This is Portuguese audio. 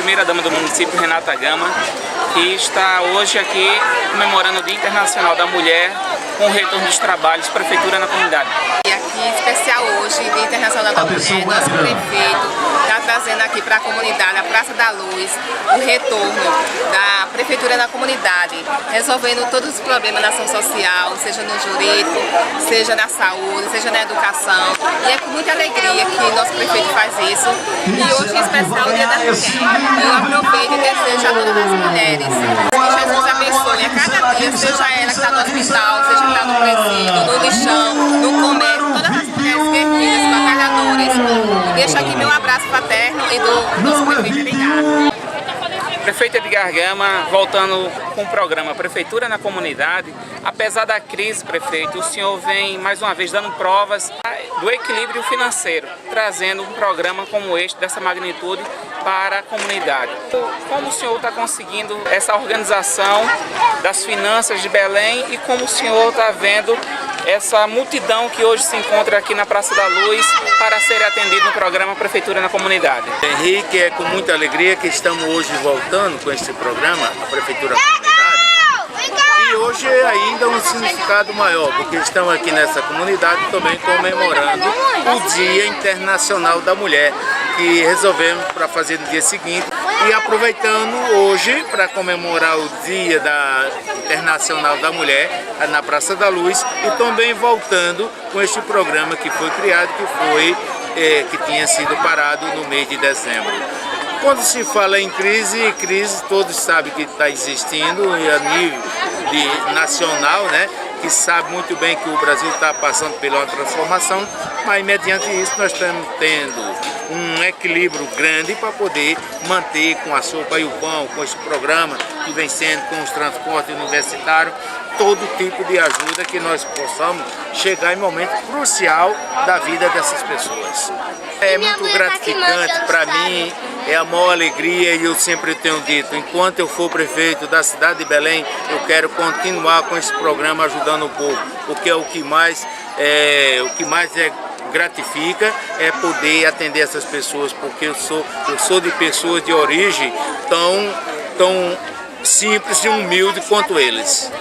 primeira-dama do município, Renata Gama, que está hoje aqui comemorando o Dia Internacional da Mulher com o retorno dos trabalhos, Prefeitura na Comunidade. E aqui, especial hoje, Dia Internacional da Mulher, nosso prefeito está trazendo aqui para a comunidade, a Praça da Luz, o retorno da Prefeitura na comunidade, resolvendo todos os problemas da ação social, seja no jurídico, seja na saúde, seja na educação. E é com muita alegria que nosso prefeito faz isso. E hoje, em especial, o Dia da Mulher. Eu aproveito e desejo a todas as mulheres que Jesus abençoe a cada dia, seja ela que está no hospital, seja que está no presídio, no lixão, no comércio, todas as mulheres guerreiras, batalhadoras. Deixo aqui meu abraço fraterno e do nosso prefeito. Obrigada. Prefeito Edgar Gama, voltando com o programa Prefeitura na Comunidade. Apesar da crise, prefeito, o senhor vem mais uma vez dando provas do equilíbrio financeiro, trazendo um programa como este, dessa magnitude, para a comunidade. Como o senhor está conseguindo essa organização das finanças de Belém e como o senhor está vendo essa multidão que hoje se encontra aqui na Praça da Luz para ser atendido no programa Prefeitura na Comunidade? Henrique, é com muita alegria que estamos hoje voltando com este programa, a Prefeitura na Comunidade. E hoje é ainda um significado maior, porque estamos aqui nessa comunidade também comemorando o Dia Internacional da Mulher, que resolvemos para fazer no dia seguinte. E aproveitando hoje para comemorar o Dia Internacional da Mulher na Praça da Luz e também voltando com este programa que foi criado, que tinha sido parado no mês de dezembro. Quando se fala em crise todos sabem que está existindo a nível nacional, né? Que sabe muito bem que o Brasil está passando por uma transformação, mas mediante isso nós estamos tendo um equilíbrio grande para poder manter com a sopa e o pão, com esse programa que vem sendo com os transportes universitários, todo tipo de ajuda que nós possamos chegar em momento crucial da vida dessas pessoas. É muito gratificante para mim, é a maior alegria e eu sempre tenho dito, enquanto eu for prefeito da cidade de Belém, eu quero continuar com esse programa ajudando o povo, porque é o que mais gratifica é poder atender essas pessoas, porque eu sou de pessoas de origem tão simples e humilde quanto eles.